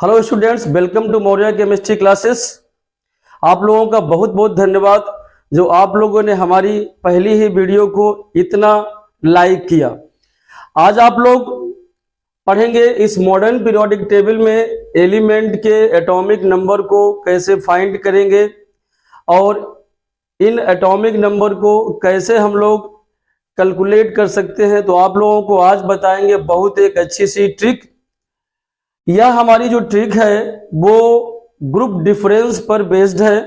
Hello students, welcome to Maurya chemistry classes. आप लोगों का बहुत बहुत धन्यवाद जो आप लोगों ने हमारी पहली ही वीडियो को इतना लाइक किया। आज आप लोग पढ़ेंगे इस मॉडर्न पीरियोडिक टेबल में एलिमेंट के एटॉमिक नंबर को कैसे फाइंड करेंगे और इन एटॉमिक नंबर को कैसे हम लोग कैलकुलेट कर सकते हैं। तो आप लोगों को आज बताएंगे बहुत एक अच्छी सी ट्रिक। यह हमारी जो ट्रिक है वो ग्रुप डिफरेंस पर बेस्ड है।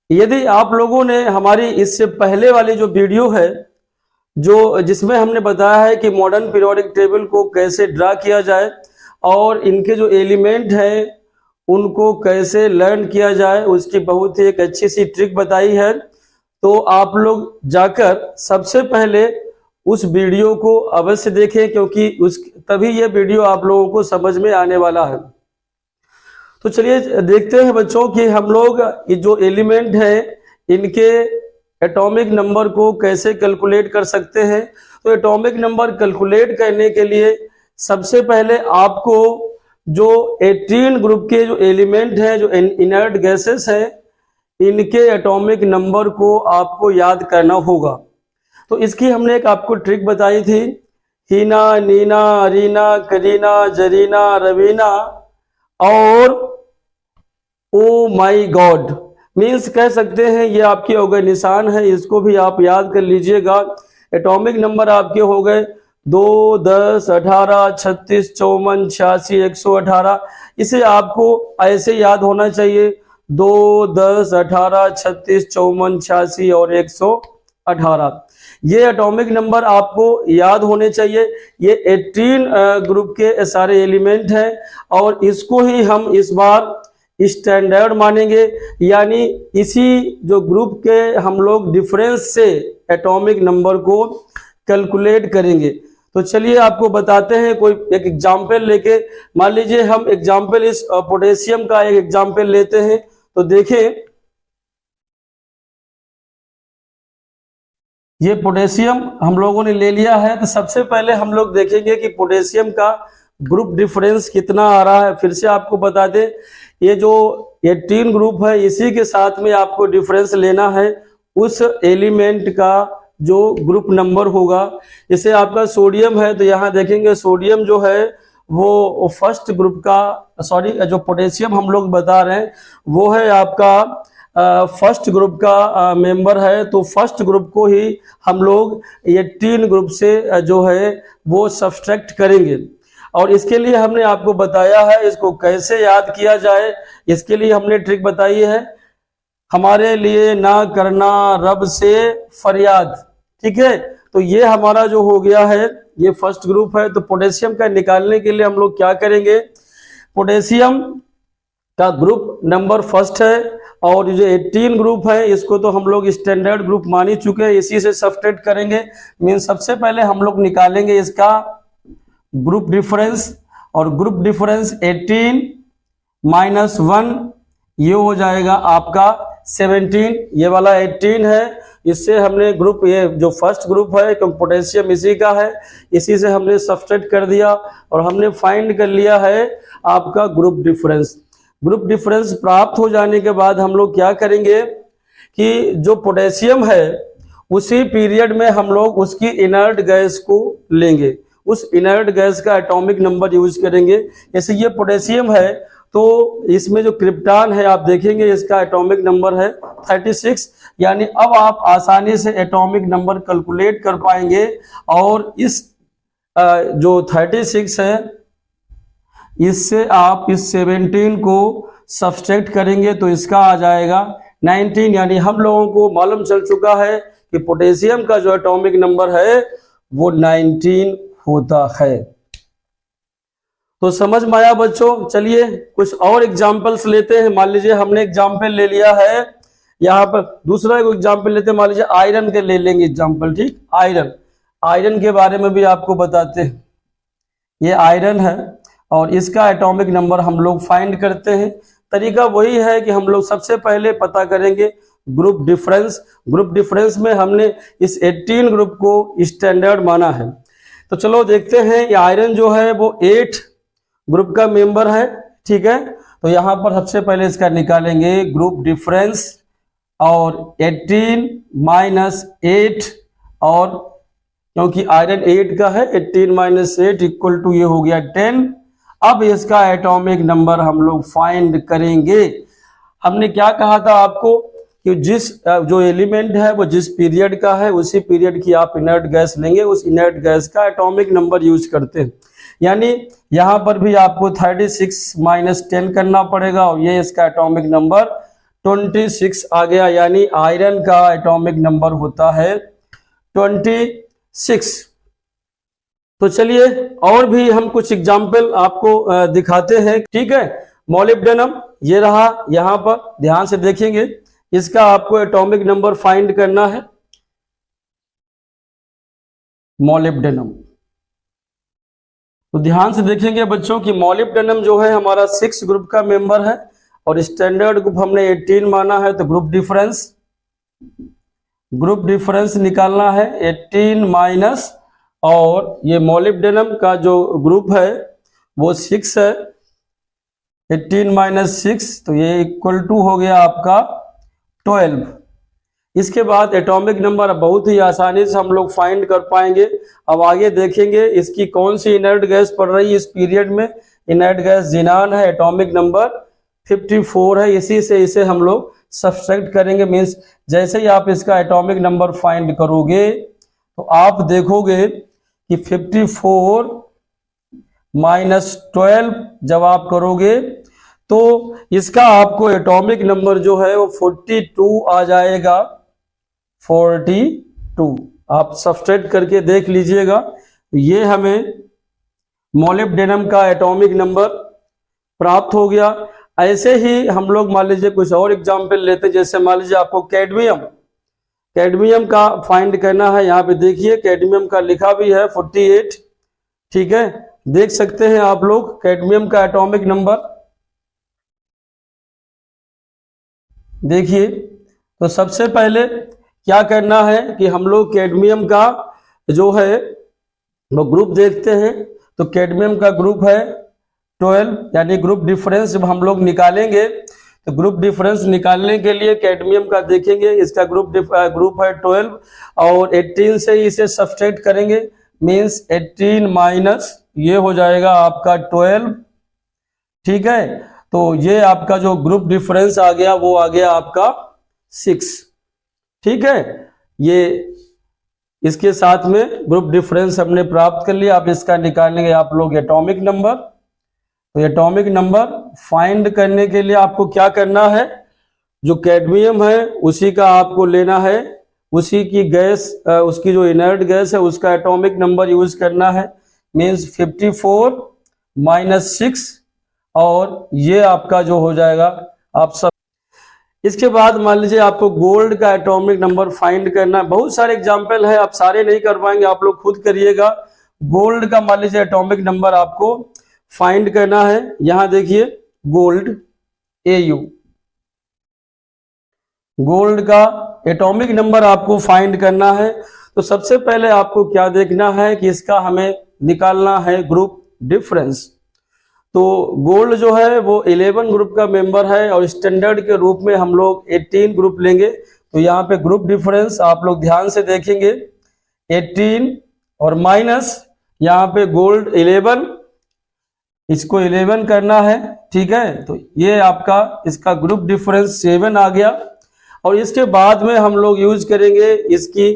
यदि आप लोगों ने हमारी इससे पहले वाली जो वीडियो है जिसमें हमने बताया है कि मॉडर्न पीरियोडिक टेबल को कैसे ड्रा किया जाए और इनके जो एलिमेंट हैं उनको कैसे लर्न किया जाए, उसकी बहुत ही एक अच्छी सी ट्रिक बताई है। तो आप लोग जाकर सबसे पहले उस वीडियो को अवश्य देखें, क्योंकि तभी ये वीडियो आप लोगों को समझ में आने वाला है। तो चलिए देखते हैं बच्चों कि हम लोग ये जो एलिमेंट है इनके एटॉमिक नंबर को कैसे कैलकुलेट कर सकते हैं। तो एटॉमिक नंबर कैलकुलेट करने के लिए सबसे पहले आपको जो 18 ग्रुप के जो एलिमेंट हैं, जो इनर्ट गैसेस हैं, इनके एटॉमिक नंबर को आपको याद करना होगा। तो इसकी हमने एक आपको ट्रिक बताई थी। हीना, नीना, अरीना, करीना, जरीना, रवीना और ओ माई गॉड मीन्स कह सकते हैं ये आपकी हो गए निशान है, इसको भी आप याद कर लीजिएगा। एटॉमिक नंबर आपके हो गए 2, 10, 18, 36, 54, 86, 118। इसे आपको ऐसे याद होना चाहिए 2, 10, 18, 36, 54, 86 और 118। ये एटॉमिक नंबर आपको याद होने चाहिए। ये 18 ग्रुप के सारे एलिमेंट हैं और इसको ही हम इस बार स्टैंडर्ड मानेंगे, यानी इसी जो ग्रुप के हम लोग डिफरेंस से एटॉमिक नंबर को कैलकुलेट करेंगे। तो चलिए आपको बताते हैं कोई एक एग्जाम्पल लेके। मान लीजिए हम एग्जाम्पल इस पोटेशियम का एक एग्जाम्पल लेते हैं। तो देखें, ये पोटेशियम हम लोगों ने ले लिया है। तो सबसे पहले हम लोग देखेंगे कि पोटेशियम का ग्रुप डिफरेंस कितना आ रहा है। फिर से आपको बता दें, ये जो 18 ग्रुप है इसी के साथ में आपको डिफरेंस लेना है उस एलिमेंट का जो ग्रुप नंबर होगा। जैसे आपका सोडियम है तो यहाँ देखेंगे सोडियम जो है वो फर्स्ट ग्रुप का, सॉरी जो पोटेशियम हम लोग बता रहे हैं वो है आपका फर्स्ट ग्रुप का मेंबर है। तो फर्स्ट ग्रुप को ही हम लोग 18 ग्रुप से जो है वो सब्सट्रैक्ट करेंगे। और इसके लिए हमने आपको बताया है इसको कैसे याद किया जाए। इसके लिए हमने ट्रिक बताई है, हमारे लिए ना करना रब से फरियाद। ठीक है, तो ये हमारा जो हो गया है ये फर्स्ट ग्रुप है। तो पोटेशियम का निकालने के लिए हम लोग क्या करेंगे, पोटेशियम का ग्रुप नंबर फर्स्ट है और जो 18 ग्रुप है इसको तो हम लोग स्टैंडर्ड ग्रुप मान ही चुके हैं, इसी से सब्सट्रैक्ट करेंगे। मीन सबसे पहले हम लोग निकालेंगे इसका ग्रुप डिफरेंस, और ग्रुप डिफरेंस 18 माइनस 1 ये हो जाएगा आपका 17। ये वाला 18 है, इससे हमने ग्रुप, ये जो फर्स्ट ग्रुप है क्योंकि पोटेशियम इसी का है, इसी से हमने सब्सट्रैक्ट कर दिया और हमने फाइंड कर लिया है आपका ग्रुप डिफरेंस। ग्रुप डिफरेंस प्राप्त हो जाने के बाद हम लोग क्या करेंगे कि जो पोटेशियम है उसी पीरियड में हम लोग उसकी इनर्ट गैस को लेंगे, उस इनर्ट गैस का एटॉमिक नंबर यूज करेंगे। जैसे ये पोटेशियम है तो इसमें जो क्रिप्टॉन है आप देखेंगे इसका एटॉमिक नंबर है 36, यानी अब आप आसानी से एटॉमिक नंबर कैलकुलेट कर पाएंगे। और इस जो 36 है इससे आप इस 17 को सब्सट्रैक्ट करेंगे तो इसका आ जाएगा 19, यानी हम लोगों को मालूम चल चुका है कि पोटेशियम का जो एटॉमिक नंबर है वो 19 होता है। तो समझ में आया बच्चों। चलिए कुछ और एग्जांपल्स लेते हैं। मान लीजिए हमने एग्जांपल ले लिया है, यहाँ पर दूसरा एक एग्जांपल लेते हैं। मान लीजिए आयरन के ले लेंगे एग्जांपल। ठीक, आयरन के बारे में भी आपको बताते हैं। ये आयरन है और इसका एटॉमिक नंबर हम लोग फाइंड करते हैं। तरीका वही है कि हम लोग सबसे पहले पता करेंगे ग्रुप डिफरेंस। ग्रुप डिफरेंस में हमने इस 18 ग्रुप को स्टैंडर्ड माना है। तो चलो देखते हैं, ये आयरन जो है वो 8 ग्रुप का मेंबर है, ठीक है। तो यहाँ पर सबसे पहले इसका निकालेंगे ग्रुप डिफरेंस, और 18 माइनस 8, और क्योंकि आयरन 8 का है, 18 माइनस 8 इक्वल टू ये हो गया 10। अब इसका एटॉमिक नंबर हम लोग फाइंड करेंगे। हमने क्या कहा था आपको कि जिस जो एलिमेंट है वो जिस पीरियड का है उसी पीरियड की आप इनर्ट गैस लेंगे, उस इनर्ट गैस का एटॉमिक नंबर यूज करते हैं। यानी यहाँ पर भी आपको 36 माइनस 10 करना पड़ेगा, और ये इसका एटॉमिक नंबर 26 आ गया। यानी आयरन का एटॉमिक नंबर होता है 26। तो चलिए और भी हम कुछ एग्जाम्पल आपको दिखाते हैं, ठीक है। मॉलिब्डेनम ये रहा, यहाँ पर ध्यान से देखेंगे, इसका आपको एटॉमिक नंबर फाइंड करना है। मॉलिब्डेनम, तो ध्यान से देखेंगे बच्चों कि मॉलिब्डेनम जो है हमारा 6 ग्रुप का मेंबर है, और स्टैंडर्ड ग्रुप हमने 18 माना है। तो ग्रुप डिफरेंस निकालना है 18 माइनस, और ये मॉलिब्डेनम का जो ग्रुप है वो 6 है, 18 माइनस 6, तो ये इक्वल टू हो गया आपका 12। इसके बाद एटॉमिक नंबर बहुत ही आसानी से हम लोग फाइंड कर पाएंगे। अब आगे देखेंगे इसकी कौन सी इनर्ट गैस पड़ रही है इस पीरियड में। इनर्ट गैस जिनान है, एटॉमिक नंबर 54 है। इसी से इसे हम लोग सब्सट्रैक्ट करेंगे। मीन्स जैसे ही आप इसका एटॉमिक नंबर फाइंड करोगे तो आप देखोगे कि 54 माइनस 12 जब आप करोगे तो इसका आपको एटॉमिक नंबर जो है वो 42 आ जाएगा। 42 आप सब्सट्रैक्ट करके देख लीजिएगा। ये हमें मॉलिब्डेनम का एटॉमिक नंबर प्राप्त हो गया। ऐसे ही हम लोग मान लीजिए कुछ और एग्जाम्पल लेते हैं। जैसे मान लीजिए आपको कैडमियम का फाइंड करना है। यहाँ पे देखिए कैडमियम का लिखा भी है 48, ठीक है। देख सकते हैं आप लोग कैडमियम का एटॉमिक नंबर देखिए। तो सबसे पहले क्या करना है कि हम लोग कैडमियम का जो है वो ग्रुप देखते हैं। तो कैडमियम का ग्रुप है 12, यानी ग्रुप डिफरेंस जब हम लोग निकालेंगे तो ग्रुप डिफरेंस निकालने के लिए कैडमियम का देखेंगे, इसका ग्रुप है 12, और 18 से इसे सब्सट्रैक्ट करेंगे। मीन्स 18 माइनस ये हो जाएगा आपका 12, ठीक है। तो ये आपका जो ग्रुप डिफरेंस आ गया वो आ गया आपका 6, ठीक है। ये इसके साथ में ग्रुप डिफरेंस हमने प्राप्त कर लिया। अब इसका निकालेंगे आप लोग एटॉमिक नंबर। तो एटॉमिक नंबर फाइंड करने के लिए आपको क्या करना है, जो कैडमियम है उसी का आपको लेना है, उसी की गैस उसकी जो इनर्ट गैस है उसका एटॉमिक नंबर यूज करना है। मीन्स 54 माइनस 6, और ये आपका जो हो जाएगा आप सब। इसके बाद मान लीजिए आपको गोल्ड का एटॉमिक नंबर फाइंड करना है। बहुत सारे एग्जाम्पल है, आप सारे नहीं कर पाएंगे, आप लोग खुद करिएगा। गोल्ड का मान लीजिए एटॉमिक नंबर आपको फाइंड करना है। यहां देखिए गोल्ड AU, गोल्ड का एटॉमिक नंबर आपको फाइंड करना है। तो सबसे पहले आपको क्या देखना है कि इसका हमें निकालना है ग्रुप डिफरेंस। तो गोल्ड जो है वो 11 ग्रुप का मेंबर है, और स्टैंडर्ड के रूप में हम लोग 18 ग्रुप लेंगे। तो यहाँ पे ग्रुप डिफरेंस आप लोग ध्यान से देखेंगे 18 और माइनस यहाँ पे गोल्ड 11, इसको 11 करना है, ठीक है। तो ये आपका इसका ग्रुप डिफरेंस 7 आ गया। और इसके बाद में हम लोग यूज करेंगे इसकी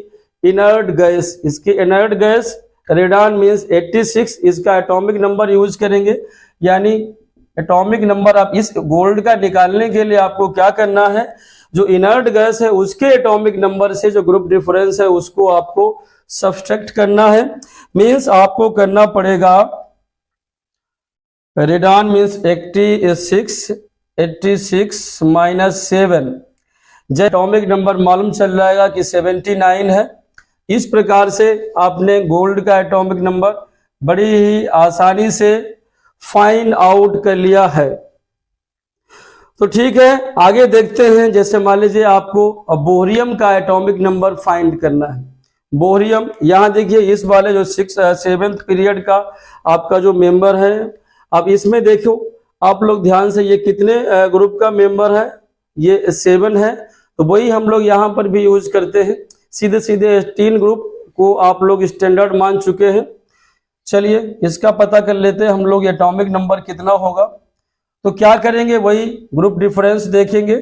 इनर्ट गैस। इसकी इनर्ट गैस रेडान मीन्स 86, इसका एटॉमिक नंबर यूज करेंगे। यानी एटॉमिक नंबर आप इस गोल्ड का निकालने के लिए आपको क्या करना है, जो इनर्ट गैस है उसके एटॉमिक नंबर से जो ग्रुप डिफरेंस है उसको आपको सब्सट्रैक्ट करना है। मीन्स आपको करना पड़ेगा रेडान मीन्स 86 माइनस 7, जब एटॉमिक नंबर मालूम चल जाएगा कि 79 है। इस प्रकार से आपने गोल्ड का एटॉमिक नंबर बड़ी ही आसानी से फाइंड आउट कर लिया है। तो ठीक है, आगे देखते हैं। जैसे मान लीजिए आपको बोरियम का एटॉमिक नंबर फाइंड करना है। बोरियम यहाँ देखिए इस वाले जो 7th पीरियड का आपका जो मेंबर है अब इसमें देखो आप लोग ध्यान से, ये कितने ग्रुप का मेंबर है, ये 7 है, तो वही हम लोग यहाँ पर भी यूज करते हैं। सीधे सीधे 3 ग्रुप को आप लोग स्टैंडर्ड मान चुके हैं। चलिए इसका पता कर लेते हैं हम लोग, एटॉमिक नंबर कितना होगा। तो क्या करेंगे, वही ग्रुप डिफरेंस देखेंगे,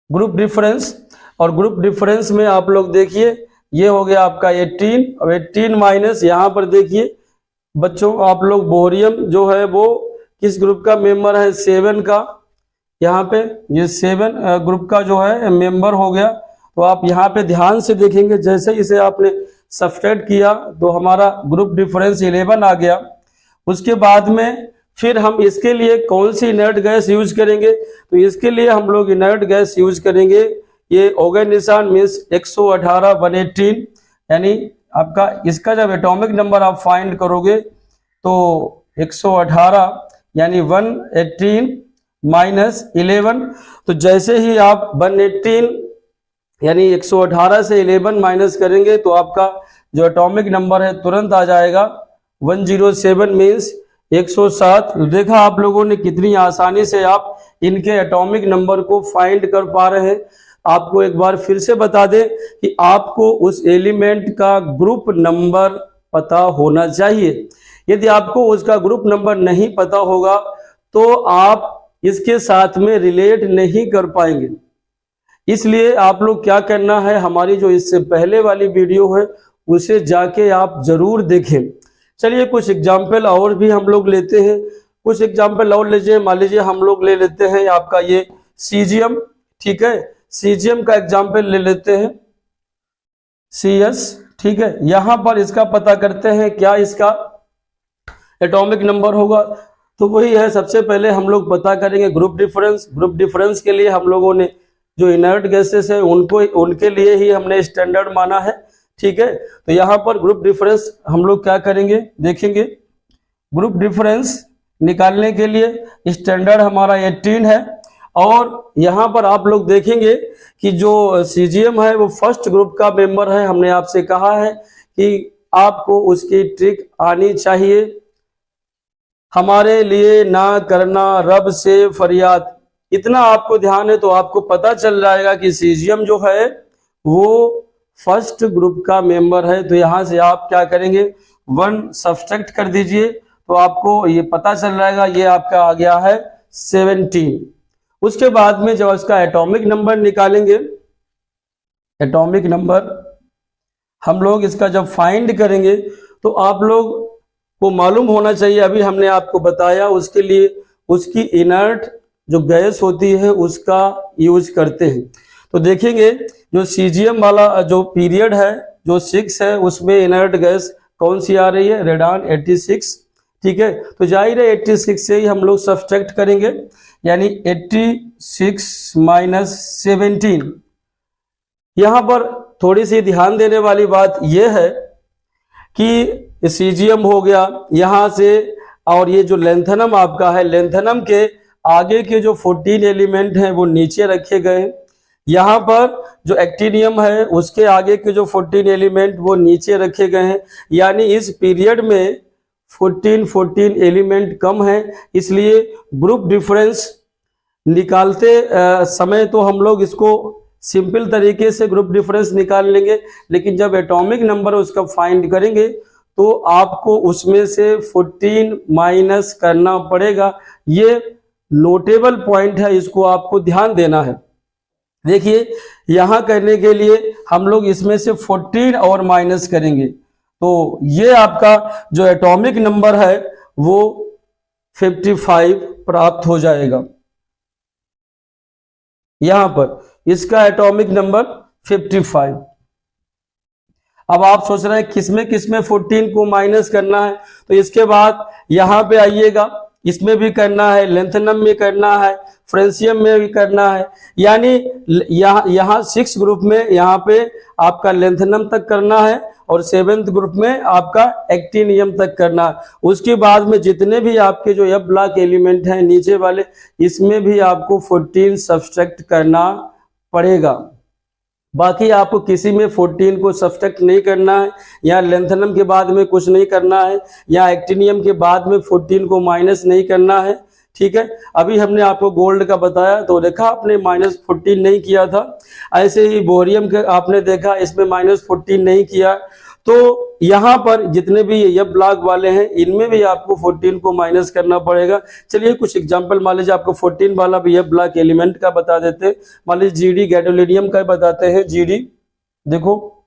ग्रुप डिफरेंस। और ग्रुप डिफरेंस में आप लोग देखिए ये हो गया आपका 18, और 18 माइनस यहाँ पर देखिए बच्चों आप लोग बोरियम जो है वो किस ग्रुप का मेंबर है, 7 का। यहाँ पे ये 7 ग्रुप का जो है मेंबर हो गया। तो आप यहाँ पे ध्यान से देखेंगे, जैसे इसे आपने सब्सट्रैक्ट किया तो हमारा ग्रुप डिफरेंस 11 आ गया। उसके बाद में फिर हम इसके लिए कौन सी इनर्ट गैस यूज करेंगे, तो इसके लिए हम लोग इनर्ट गैस यूज करेंगे, ये हो गए निशान मीन्स 118 118, यानी आपका इसका जब एटॉमिक नंबर आप फाइंड करोगे तो 118 यानी 118 माइनस 11। तो जैसे ही आप 118 यानी 118 से 11 माइनस करेंगे तो आपका जो एटॉमिक नंबर है तुरंत आ जाएगा 107 मीन्स 107। तो देखा आप लोगों ने कितनी आसानी से आप इनके एटॉमिक नंबर को फाइंड कर पा रहे हैं। आपको एक बार फिर से बता दें कि आपको उस एलिमेंट का ग्रुप नंबर पता होना चाहिए। यदि आपको उसका ग्रुप नंबर नहीं पता होगा तो आप इसके साथ में रिलेट नहीं कर पाएंगे। इसलिए आप लोग क्या करना है, हमारी जो इससे पहले वाली वीडियो है उसे जाके आप जरूर देखें। चलिए कुछ एग्जाम्पल और भी हम लोग लेते हैं, कुछ एग्जाम्पल और लीजिए। मान लीजिए हम लोग ले लेते हैं आपका ये सीजियम, ठीक है, सीजियम का एग्जाम्पल ले लेते हैं, CS, ठीक है। यहां पर इसका पता करते हैं क्या इसका एटॉमिक नंबर होगा। तो वही है, सबसे पहले हम लोग पता करेंगे ग्रुप डिफरेंस। ग्रुप डिफरेंस के लिए हम लोगों ने जो इनर्ट गैसेस है उनके लिए ही हमने स्टैंडर्ड माना है, ठीक है। तो यहाँ पर ग्रुप डिफरेंस हम लोग क्या करेंगे देखेंगे। ग्रुप डिफरेंस निकालने के लिए स्टैंडर्ड हमारा 18 है, और यहाँ पर आप लोग देखेंगे कि जो सीजियम है वो फर्स्ट ग्रुप का मेंबर है। हमने आपसे कहा है कि आपको उसकी ट्रिक आनी चाहिए। हमारे लिए ना करना रब से फरियाद, इतना आपको ध्यान है तो आपको पता चल जाएगा कि सीजियम जो है वो फर्स्ट ग्रुप का मेंबर है। तो यहां से आप क्या करेंगे, 1 सब्सट्रैक्ट कर दीजिए तो आपको ये पता चल जाएगा, ये आपका आ गया है 17। उसके बाद में जब इसका एटॉमिक नंबर निकालेंगे, एटॉमिक नंबर हम लोग इसका जब फाइंड करेंगे तो आप लोग को मालूम होना चाहिए, अभी हमने आपको बताया उसके लिए उसकी इनर्ट जो गैस होती है उसका यूज करते हैं। तो देखेंगे जो सीजियम वाला जो पीरियड है जो 6 है उसमें इनर्ट गैस कौन सी आ रही है, रेडान 86, ठीक है। तो जाहिर है 86 से ही हम लोग सब्सट्रैक्ट करेंगे, यानी 86 माइनस 17। यहां पर थोड़ी सी ध्यान देने वाली बात यह है कि सीजियम हो गया यहां से, और ये जो लेंथेनम आपका है, लेंथेनम के आगे के जो 14 एलिमेंट हैं वो नीचे रखे गए हैं। यहाँ पर जो एक्टिनियम है उसके आगे के जो 14 एलिमेंट वो नीचे रखे गए हैं, यानी इस पीरियड में 14 एलिमेंट कम है। इसलिए ग्रुप डिफरेंस निकालते समय तो हम लोग इसको सिंपल तरीके से ग्रुप डिफरेंस निकाल लेंगे, लेकिन जब एटॉमिक नंबर उसका फाइंड करेंगे तो आपको उसमें से 14 माइनस करना पड़ेगा। ये नोटेबल पॉइंट है, इसको आपको ध्यान देना है। देखिए यहां करने के लिए हम लोग इसमें से 14 और माइनस करेंगे तो ये आपका जो एटॉमिक नंबर है वो 55 प्राप्त हो जाएगा। यहां पर इसका एटॉमिक नंबर 55। अब आप सोच रहे हैं किसमें 14 को माइनस करना है, तो इसके बाद यहां पे आइएगा, इसमें भी करना है, लेंथेनम में करना है, फ्रेंसियम में भी करना है, यानी यहाँ 6 ग्रुप में यहाँ पे आपका लेंथेनम तक करना है और 7th ग्रुप में आपका एक्टिनियम तक करना है। उसके बाद में जितने भी आपके जो एफ ब्लॉक एलिमेंट हैं नीचे वाले, इसमें भी आपको 14 सब्सट्रैक्ट करना पड़ेगा। बाकी आपको किसी में 14 को सब्सट्रैक्ट नहीं करना है, या लेंथेनम के बाद में कुछ नहीं करना है, या एक्टिनियम के बाद में 14 को माइनस नहीं करना है। ठीक है, अभी हमने आपको गोल्ड का बताया तो देखा आपने -14 नहीं किया था। ऐसे ही बोरियम का आपने देखा, इसमें -14 नहीं किया। तो यहाँ पर जितने भी ये ब्लॉक वाले हैं इनमें भी आपको 14 को माइनस करना पड़ेगा। चलिए कुछ एग्जांपल मान लीजिए आपको 14 वाला भी ये ब्लॉक एलिमेंट का बता देते। मान लीजिए जीडी गैडोलिनियम का बताते हैं। जीडी देखो,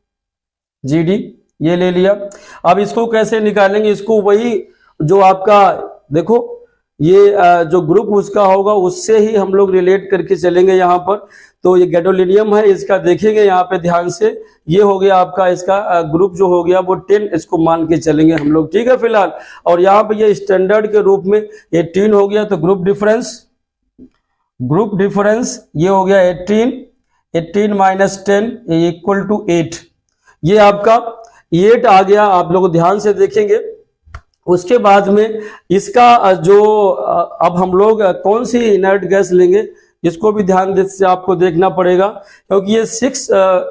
जीडी ये ले लिया। अब इसको कैसे निकालेंगे, इसको वही जो आपका देखो ये जो ग्रुप उसका होगा उससे ही हम लोग रिलेट करके चलेंगे यहाँ पर। तो ये गैडोलिनियम है, इसका देखेंगे यहाँ पे ध्यान से, ये हो गया आपका इसका ग्रुप जो हो गया वो 10, इसको मान के चलेंगे हम लोग। ठीक है फिलहाल, और यहाँ पे ये स्टैंडर्ड के रूप में 18 हो गया। तो ग्रुप डिफरेंस ये हो गया 18 माइनस 10 इक्वल टू 8। ये आपका 8 आ गया, आप लोग ध्यान से देखेंगे। उसके बाद में इसका जो अब हम लोग कौन सी इनर्ट गैस लेंगे इसको भी ध्यान से आपको देखना पड़ेगा, क्योंकि ये 6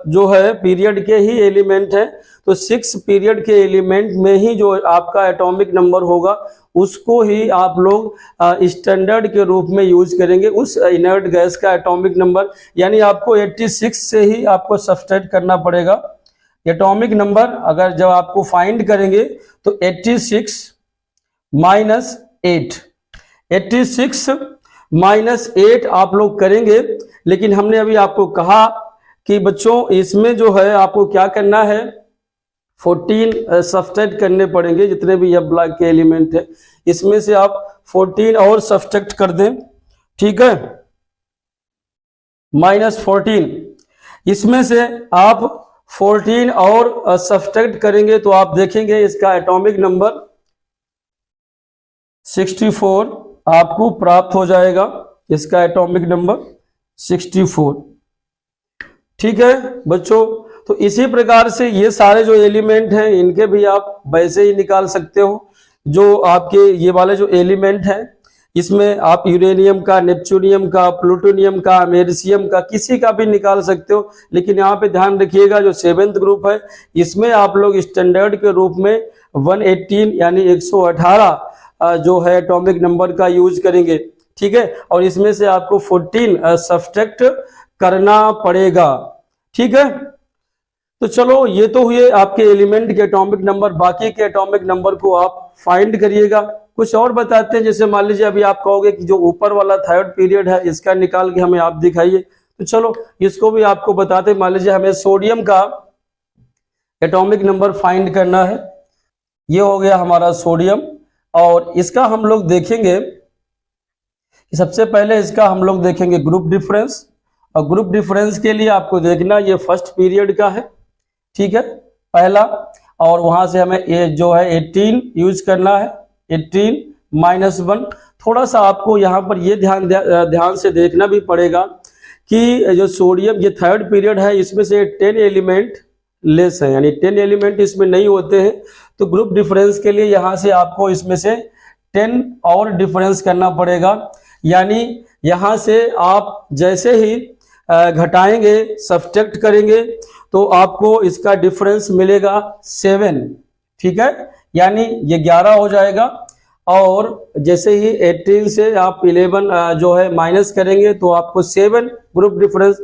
जो है पीरियड के ही एलिमेंट है। तो 6 पीरियड के एलिमेंट में ही जो आपका एटॉमिक नंबर होगा उसको ही आप लोग स्टैंडर्ड के रूप में यूज करेंगे, उस इनर्ट गैस का एटॉमिक नंबर। यानी आपको 86 से ही आपको सब्सट्रैक्ट करना पड़ेगा एटॉमिक नंबर। अगर जब आपको फाइंड करेंगे तो 86 माइनस 8 आप लोग करेंगे। लेकिन हमने अभी आपको कहा कि बच्चों इसमें जो है आपको क्या करना है, 14 सब्सट्रैक्ट करने पड़ेंगे। जितने भी ये ब्लॉक के एलिमेंट है इसमें से आप 14 और सब्सट्रैक्ट कर दें। ठीक है, -14, इसमें से आप 14 और सब्सट्रैक्ट करेंगे तो आप देखेंगे इसका एटॉमिक नंबर 64 आपको प्राप्त हो जाएगा। इसका एटॉमिक नंबर 64। ठीक है बच्चों, तो इसी प्रकार से ये सारे जो एलिमेंट हैं इनके भी आप वैसे ही निकाल सकते हो। जो आपके ये वाले जो एलिमेंट हैं इसमें आप यूरेनियम का, नेपच्यूनियम का, प्लूटोनियम का, अमेरिशियम का, किसी का भी निकाल सकते हो। लेकिन यहाँ पे ध्यान रखिएगा जो 7th ग्रुप है इसमें आप लोग स्टैंडर्ड के रूप में 118 यानी 118 जो है एटॉमिक नंबर का यूज करेंगे। ठीक है, और इसमें से आपको 14 सब्सट्रैक्ट करना पड़ेगा। ठीक है, तो चलो ये तो हुए आपके एलिमेंट के एटॉमिक नंबर। बाकी के एटॉमिक नंबर को आप फाइंड करिएगा। कुछ और बताते हैं, जैसे मान लीजिए अभी आप कहोगे कि जो ऊपर वाला 3rd पीरियड है इसका निकाल के हमें आप दिखाइए। तो चलो इसको भी आपको बताते हैं। मान लीजिए हमें सोडियम का एटॉमिक नंबर फाइंड करना है। ये हो गया हमारा सोडियम, और इसका हम लोग देखेंगे, सबसे पहले इसका हम लोग देखेंगे ग्रुप डिफरेंस। और ग्रुप डिफरेंस के लिए आपको देखना ये 1st पीरियड का है। ठीक है, पहला, और वहां से हमें ये जो है 18 यूज करना है। 18 माइनस 1। थोड़ा सा आपको यहाँ पर ये ध्यान से देखना भी पड़ेगा कि जो सोडियम ये 3rd पीरियड है इसमें से 10 एलिमेंट लेस है, यानी 10 एलिमेंट इसमें नहीं होते हैं। तो ग्रुप डिफरेंस के लिए यहाँ से आपको इसमें से 10 और डिफरेंस करना पड़ेगा। यानी यहाँ से आप जैसे ही घटाएंगे, सब्सट्रैक्ट करेंगे तो आपको इसका डिफरेंस मिलेगा 7। ठीक है, यानी ये 11 हो जाएगा। और जैसे ही 18 से आप 11 जो है माइनस करेंगे तो आपको 7 ग्रुप डिफरेंस।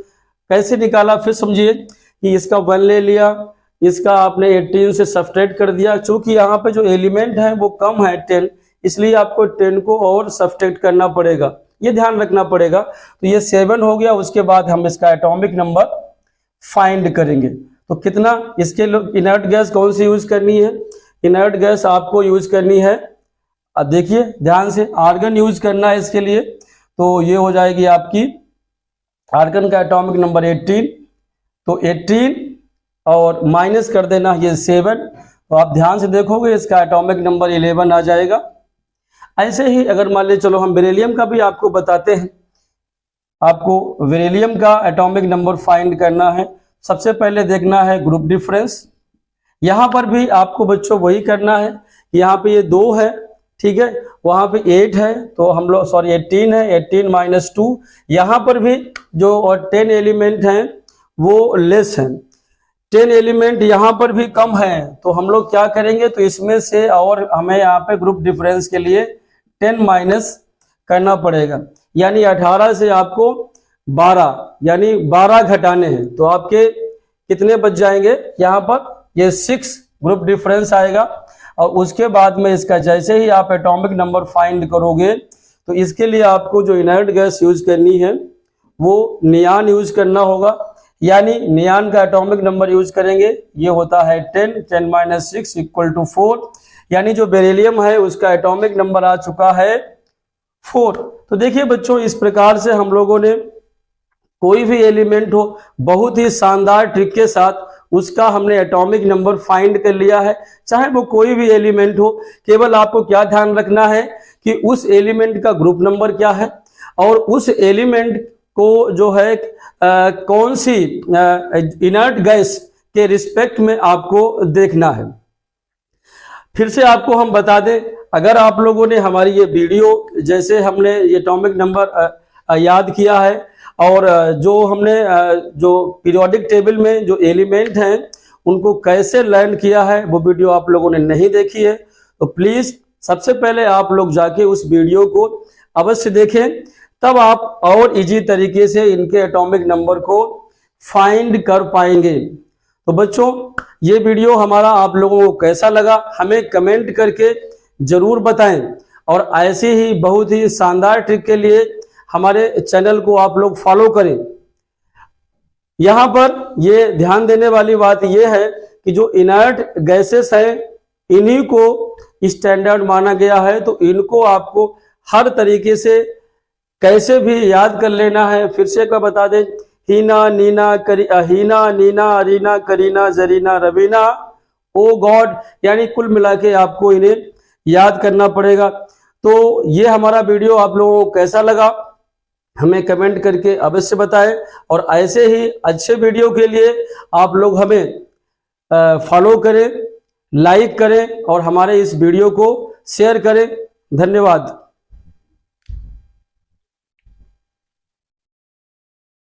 कैसे निकाला फिर समझिए कि इसका 1 ले लिया, इसका आपने 18 से सब्सट्रैक्ट कर दिया। चूंकि यहाँ पे जो एलिमेंट है वो कम है 10, इसलिए आपको 10 को और सब्सट्रैक्ट करना पड़ेगा, ये ध्यान रखना पड़ेगा। तो ये 7 हो गया। उसके बाद हम इसका एटॉमिक नंबर फाइंड करेंगे। तो कितना, इसके इनर्ट गैस कौन सी यूज करनी है? इनर्ट गैस आपको यूज करनी है, अब देखिए ध्यान से, आर्गन यूज करना है इसके लिए। तो ये हो जाएगी आपकी आर्गन का एटॉमिक नंबर 18। तो 18 और माइनस कर देना ये 7। तो आप ध्यान से देखोगे इसका एटॉमिक नंबर 11 आ जाएगा। ऐसे ही अगर मान लीजिए, चलो हम बेरिलियम का भी आपको बताते हैं। आपको बेरिलियम का एटॉमिक नंबर फाइंड करना है। सबसे पहले देखना है ग्रुप डिफरेंस। यहाँ पर भी आपको बच्चों वही करना है। यहाँ पे ये 2 है, ठीक है, वहाँ पे 8 है, तो हम लोग 18 है, 18 माइनस 2। यहाँ पर भी जो और 10 एलिमेंट हैं वो लेस है। 10 एलिमेंट यहाँ पर भी कम है, तो हम लोग क्या करेंगे, तो इसमें से और हमें यहाँ पे ग्रुप डिफरेंस के लिए 10 माइनस करना पड़ेगा, यानी 18 से आपको 12 यानी 12 घटाने हैं, तो आपके कितने बच जाएंगे यहाँ पर, ये 6 ग्रुप डिफरेंस आएगा। और उसके बाद में इसका जैसे ही आप एटॉमिक नंबर फाइंड करोगे, तो इसके लिए आपको जो इनर्ट गैस यूज करनी है वो नियान यूज करना होगा, यानी नियान का एटॉमिक नंबर यूज करेंगे, ये होता है 10 माइनस 6 इक्वल टू 4, यानी जो बेरिलियम है उसका एटॉमिक नंबर आ चुका है 4। तो देखिए बच्चों, इस प्रकार से हम लोगों ने कोई भी एलिमेंट हो, बहुत ही शानदार ट्रिक के साथ उसका हमने एटॉमिक नंबर फाइंड कर लिया है, चाहे वो कोई भी एलिमेंट हो। केवल आपको क्या ध्यान रखना है कि उस एलिमेंट का ग्रुप नंबर क्या है और उस एलिमेंट को जो है कौन सी इनर्ट गैस के रिस्पेक्ट में आपको देखना है। फिर से आपको हम बता दें, अगर आप लोगों ने हमारी ये वीडियो, जैसे हमने ये एटॉमिक नंबर याद किया है और जो हमने जो पीरियोडिक टेबल में जो एलिमेंट हैं उनको कैसे लर्न किया है, वो वीडियो आप लोगों ने नहीं देखी है, तो प्लीज सबसे पहले आप लोग जाके उस वीडियो को अवश्य देखें, तब आप और इजी तरीके से इनके एटॉमिक नंबर को फाइंड कर पाएंगे। तो बच्चों, ये वीडियो हमारा आप लोगों को कैसा लगा हमें कमेंट करके जरूर बताएं, और ऐसे ही बहुत ही शानदार ट्रिक के लिए हमारे चैनल को आप लोग फॉलो करें। यहाँ पर ये ध्यान देने वाली बात ये है कि जो इनर्ट गैसेस है इन्हीं को स्टैंडर्ड माना गया है, तो इनको आपको हर तरीके से कैसे भी याद कर लेना है। फिर से क्या बता दें, हीना नीना अरीना करीना जरीना रवीना ओ गॉड, यानी कुल मिला के आपको इन्हें याद करना पड़ेगा। तो ये हमारा वीडियो आप लोगों को कैसा लगा हमें कमेंट करके अवश्य बताएं, और ऐसे ही अच्छे वीडियो के लिए आप लोग हमें फॉलो करें, लाइक करें और हमारे इस वीडियो को शेयर करें। धन्यवाद।